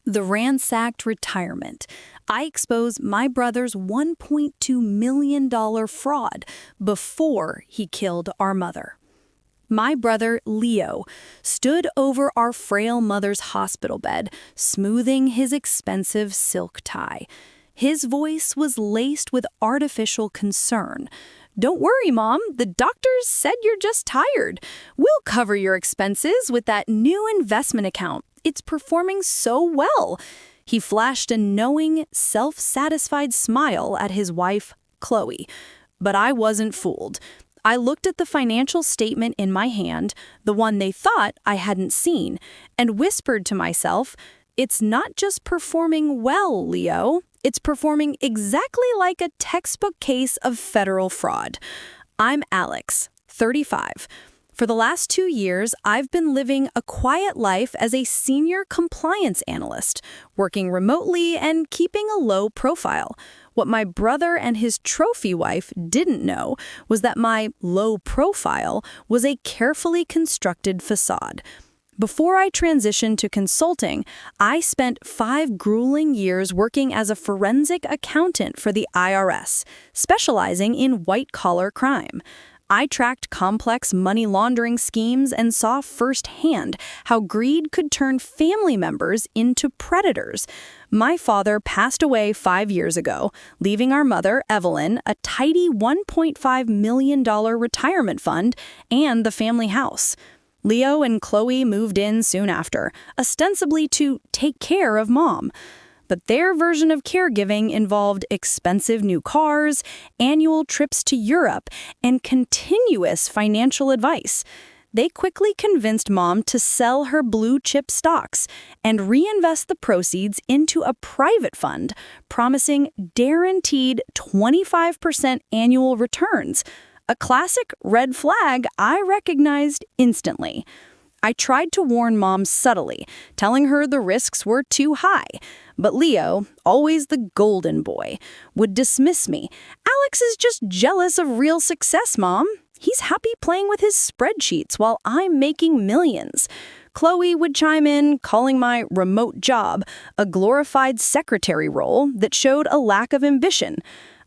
The ransacked retirement. I expose my brother's $1.2 million fraud before he killed our mother. My brother, Leo, stood over our frail mother's hospital bed, smoothing his expensive silk tie. His voice was laced with artificial concern. "Don't worry, Mom. The doctors said you're just tired. We'll cover your expenses with that new investment account. It's performing so well." He flashed a knowing, self-satisfied smile at his wife, Chloe. But I wasn't fooled. I looked at the financial statement in my hand, the one they thought I hadn't seen, and whispered to myself, "It's not just performing well, Leo. It's performing exactly like a textbook case of federal fraud." I'm Alex, 35. For the last 2 years, I've been living a quiet life as a senior compliance analyst, working remotely and keeping a low profile. What my brother and his trophy wife didn't know was that my low profile was a carefully constructed facade. Before I transitioned to consulting, I spent 5 grueling years working as a forensic accountant for the IRS, specializing in white-collar crime. I tracked complex money laundering schemes and saw firsthand how greed could turn family members into predators. My father passed away 5 years ago, leaving our mother, Evelyn, a tidy $1.5 million retirement fund and the family house. Leo and Chloe moved in soon after, ostensibly to take care of Mom. But their version of caregiving involved expensive new cars, annual trips to Europe, and continuous financial advice. They quickly convinced Mom to sell her blue-chip stocks and reinvest the proceeds into a private fund, promising guaranteed 25% annual returns. A classic red flag I recognized instantly. I tried to warn Mom subtly, telling her the risks were too high. But Leo, always the golden boy, would dismiss me. "Alex is just jealous of real success, Mom. He's happy playing with his spreadsheets while I'm making millions." Chloe would chime in, calling my remote job a glorified secretary role that showed a lack of ambition.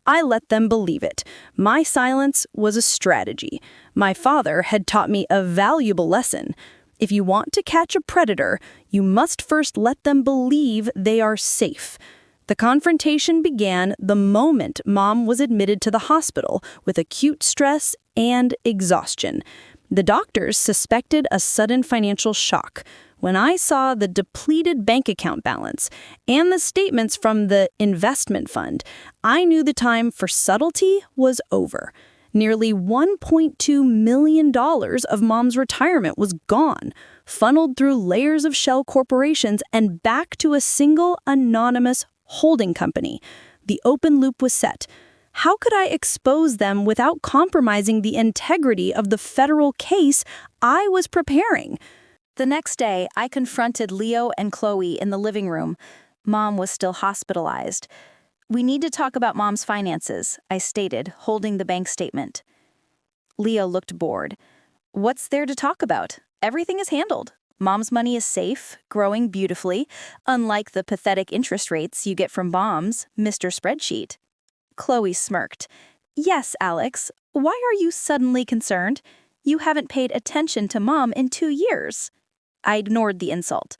I let them believe it. My silence was a strategy. My father had taught me a valuable lesson. If you want to catch a predator, you must first let them believe they are safe. The confrontation began the moment Mom was admitted to the hospital with acute stress and exhaustion. The doctors suspected a sudden financial shock. When I saw the depleted bank account balance and the statements from the investment fund, I knew the time for subtlety was over. Nearly $1.2 million of Mom's retirement was gone, funneled through layers of shell corporations and back to a single anonymous holding company. The open loop was set. How could I expose them without compromising the integrity of the federal case I was preparing? The next day, I confronted Leo and Chloe in the living room. Mom was still hospitalized. "We need to talk about Mom's finances," I stated, holding the bank statement. Leo looked bored. "What's there to talk about? Everything is handled. Mom's money is safe, growing beautifully, unlike the pathetic interest rates you get from Mom's Mr. Spreadsheet." Chloe smirked. "Yes, Alex. Why are you suddenly concerned? You haven't paid attention to Mom in 2 years." I ignored the insult.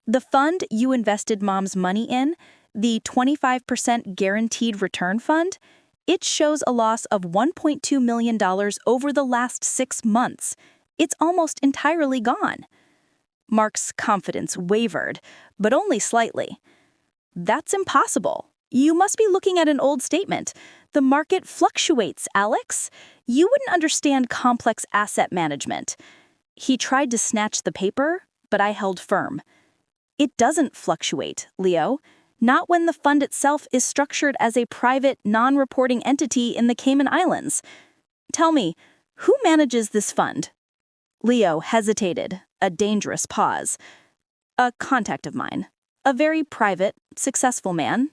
"The fund you invested Mom's money in, the 25% guaranteed return fund, it shows a loss of $1.2 million over the last 6 months. It's almost entirely gone." Mark's confidence wavered, but only slightly. "That's impossible. You must be looking at an old statement. The market fluctuates, Alex. You wouldn't understand complex asset management." He tried to snatch the paper, but I held firm. "It doesn't fluctuate, Leo. Not when the fund itself is structured as a private, non-reporting entity in the Cayman Islands. Tell me, who manages this fund?" Leo hesitated, a dangerous pause. "A contact of mine. A very private, successful man."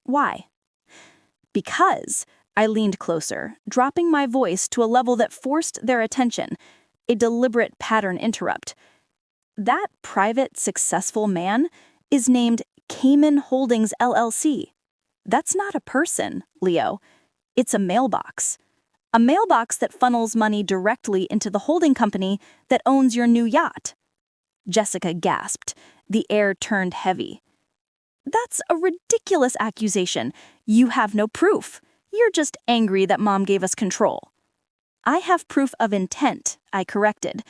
"Why?" "Because," I leaned closer, dropping my voice to a level that forced their attention, a deliberate pattern interrupt. "That private, successful man is named Cayman Holdings LLC. That's not a person, Leo. It's a mailbox. A mailbox that funnels money directly into the holding company that owns your new yacht. Jessica gasped. The air turned heavy. That's a ridiculous accusation. You have no proof. You're just angry that Mom gave us control. I have proof of intent, I corrected.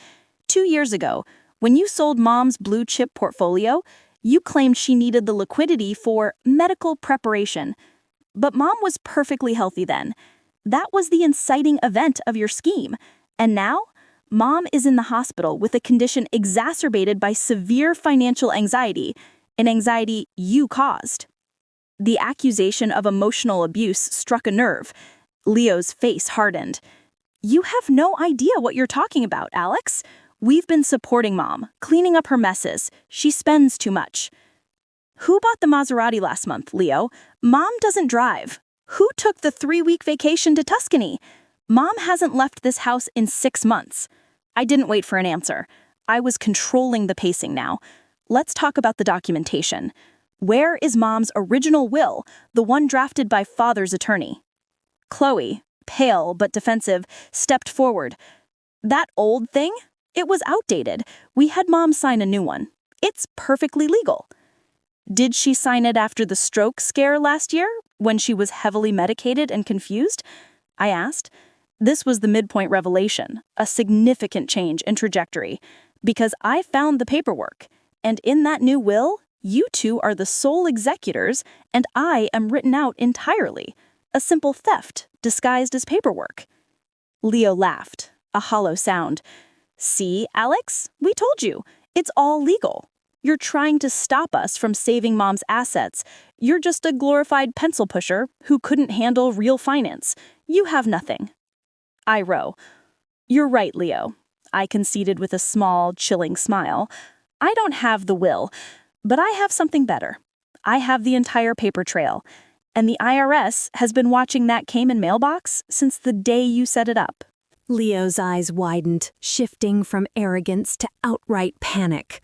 2 years ago, when you sold Mom's blue chip portfolio, you claimed she needed the liquidity for medical preparation. But Mom was perfectly healthy then. That was the inciting event of your scheme. And now, Mom is in the hospital with a condition exacerbated by severe financial anxiety, an anxiety you caused. The accusation of emotional abuse struck a nerve. Leo's face hardened. You have no idea what you're talking about, Alex. We've been supporting Mom, cleaning up her messes. She spends too much. Who bought the Maserati last month, Leo? Mom doesn't drive. Who took the 3-week vacation to Tuscany? Mom hasn't left this house in 6 months. I didn't wait for an answer. I was controlling the pacing now. Let's talk about the documentation. Where is Mom's original will, the one drafted by Father's attorney? Chloe, pale but defensive, stepped forward. That old thing? It was outdated. We had Mom sign a new one. It's perfectly legal. Did she sign it after the stroke scare last year, when she was heavily medicated and confused? I asked. This was the midpoint revelation, a significant change in trajectory, because I found the paperwork, and in that new will, you two are the sole executors, and I am written out entirely. A simple theft disguised as paperwork. Leo laughed, a hollow sound. See, Alex, we told you. It's all legal. You're trying to stop us from saving Mom's assets. You're just a glorified pencil pusher who couldn't handle real finance. You have nothing. I row. You're right, Leo. I conceded with a small, chilling smile. I don't have the will, but I have something better. I have the entire paper trail, and the IRS has been watching that Cayman mailbox since the day you set it up. Leo's eyes widened, shifting from arrogance to outright panic.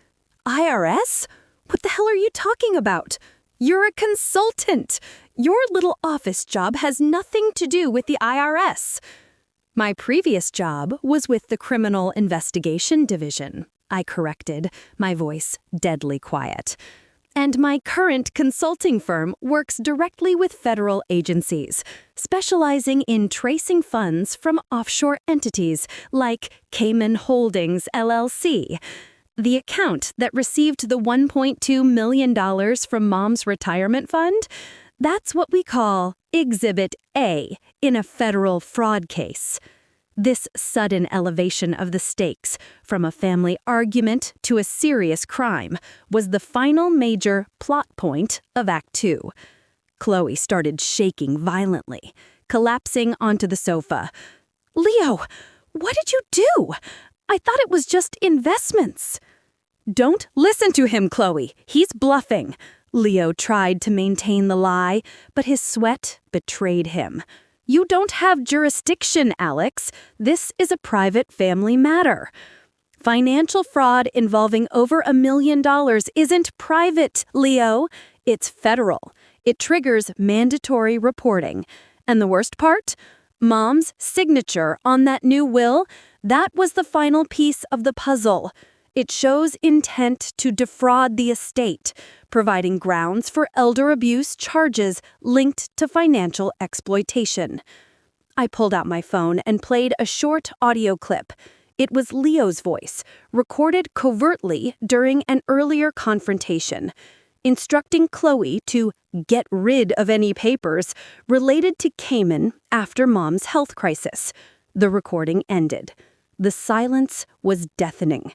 IRS? What the hell are you talking about? You're a consultant. Your little office job has nothing to do with the IRS. My previous job was with the Criminal Investigation Division, I corrected, my voice deadly quiet. And my current consulting firm works directly with federal agencies, specializing in tracing funds from offshore entities like Cayman Holdings LLC. The account that received the $1.2 million from Mom's retirement fund, that's what we call Exhibit A in a federal fraud case. This sudden elevation of the stakes, from a family argument to a serious crime, was the final major plot point of Act 2. Chloe started shaking violently, collapsing onto the sofa. Leo, what did you do? I thought it was just investments. Don't listen to him, Chloe. He's bluffing. Leo tried to maintain the lie, but his sweat betrayed him. You don't have jurisdiction, Alex. This is a private family matter. Financial fraud involving over $1 million isn't private, Leo. It's federal. It triggers mandatory reporting. And the worst part? Mom's signature on that new will, that was the final piece of the puzzle. It shows intent to defraud the estate, providing grounds for elder abuse charges linked to financial exploitation. I pulled out my phone and played a short audio clip. It was Leo's voice, recorded covertly during an earlier confrontation, instructing Chloe to get rid of any papers related to Cayman after Mom's health crisis. The recording ended. The silence was deafening.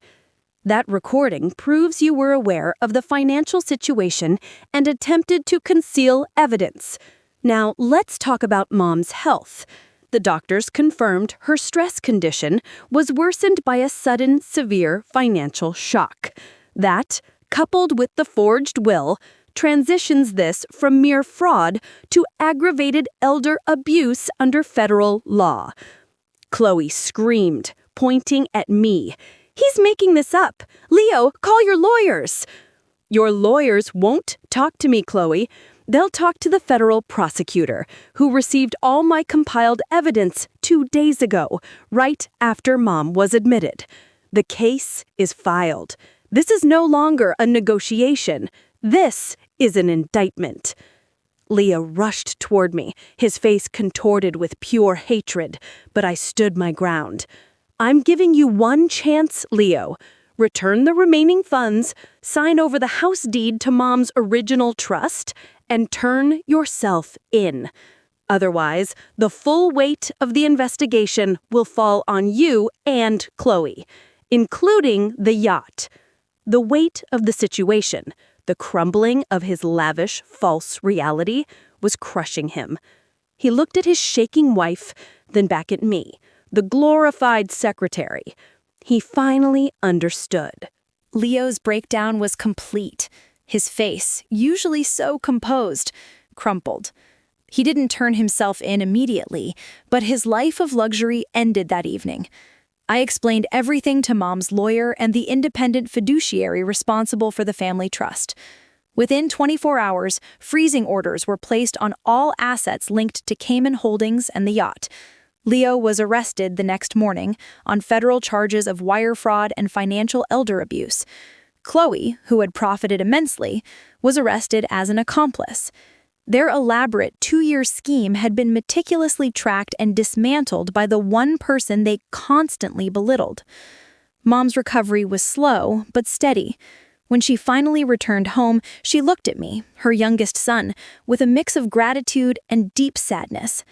That recording proves you were aware of the financial situation and attempted to conceal evidence. Now, let's talk about Mom's health. The doctors confirmed her stress condition was worsened by a sudden, severe financial shock. That, coupled with the forged will, transitions this from mere fraud to aggravated elder abuse under federal law. Chloe screamed, pointing at me. He's making this up. Leo, call your lawyers. Your lawyers won't talk to me, Chloe. They'll talk to the federal prosecutor, who received all my compiled evidence 2 days ago, right after Mom was admitted. The case is filed. This is no longer a negotiation. This is an indictment. Leo rushed toward me, his face contorted with pure hatred, but I stood my ground. I'm giving you one chance, Leo. Return the remaining funds, sign over the house deed to Mom's original trust, and turn yourself in. Otherwise, the full weight of the investigation will fall on you and Chloe, including the yacht. The weight of the situation, the crumbling of his lavish, false reality, was crushing him. He looked at his shaking wife, then back at me, the glorified secretary. He finally understood. Leo's breakdown was complete. His face, usually so composed, crumpled. He didn't turn himself in immediately, but his life of luxury ended that evening. I explained everything to Mom's lawyer and the independent fiduciary responsible for the family trust. Within 24 hours, freezing orders were placed on all assets linked to Cayman Holdings and the yacht. Leo was arrested the next morning on federal charges of wire fraud and financial elder abuse. Chloe, who had profited immensely, was arrested as an accomplice. Their elaborate 2-year scheme had been meticulously tracked and dismantled by the one person they constantly belittled. Mom's recovery was slow, but steady. When she finally returned home, she looked at me, her youngest son, with a mix of gratitude and deep sadness.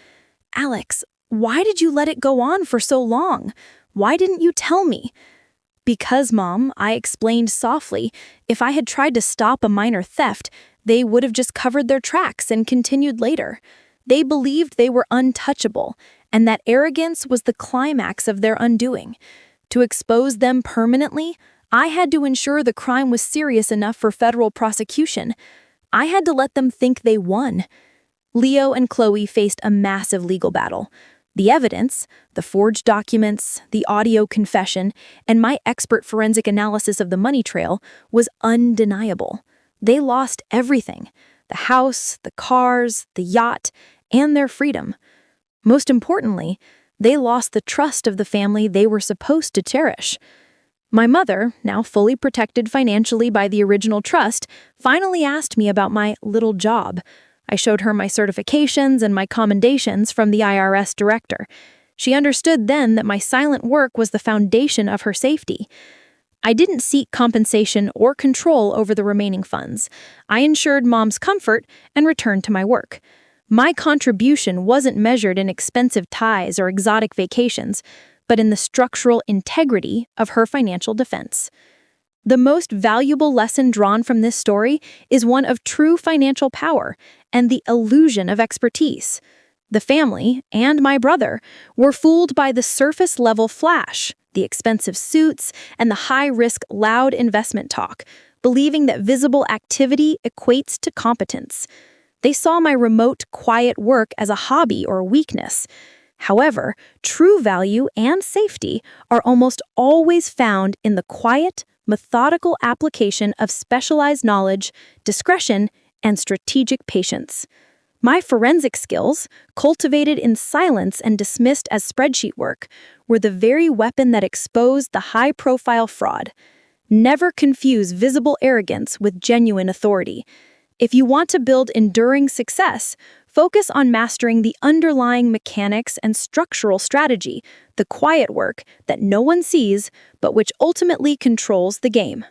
"Alex, why did you let it go on for so long? Why didn't you tell me?" "Because, Mom," I explained softly, "if I had tried to stop a minor theft, they would have just covered their tracks and continued later. They believed they were untouchable, and that arrogance was the climax of their undoing. To expose them permanently, I had to ensure the crime was serious enough for federal prosecution. I had to let them think they won." Leo and Chloe faced a massive legal battle. The evidence, the forged documents, the audio confession, and my expert forensic analysis of the money trail was undeniable. They lost everything: the house, the cars, the yacht, and their freedom. Most importantly, they lost the trust of the family they were supposed to cherish. My mother, now fully protected financially by the original trust, finally asked me about my little job. I showed her my certifications and my commendations from the IRS director. She understood then that my silent work was the foundation of her safety. I didn't seek compensation or control over the remaining funds. I ensured Mom's comfort and returned to my work. My contribution wasn't measured in expensive ties or exotic vacations, but in the structural integrity of her financial defense. The most valuable lesson drawn from this story is one of true financial power and the illusion of expertise. The family, and my brother, were fooled by the surface-level flash, the expensive suits, and the high-risk, loud investment talk, believing that visible activity equates to competence. They saw my remote, quiet work as a hobby or weakness. However, true value and safety are almost always found in the quiet, methodical application of specialized knowledge, discretion, and strategic patience. My forensic skills, cultivated in silence and dismissed as spreadsheet work, were the very weapon that exposed the high-profile fraud. Never confuse visible arrogance with genuine authority. If you want to build enduring success, focus on mastering the underlying mechanics and structural strategy, the quiet work that no one sees, but which ultimately controls the game.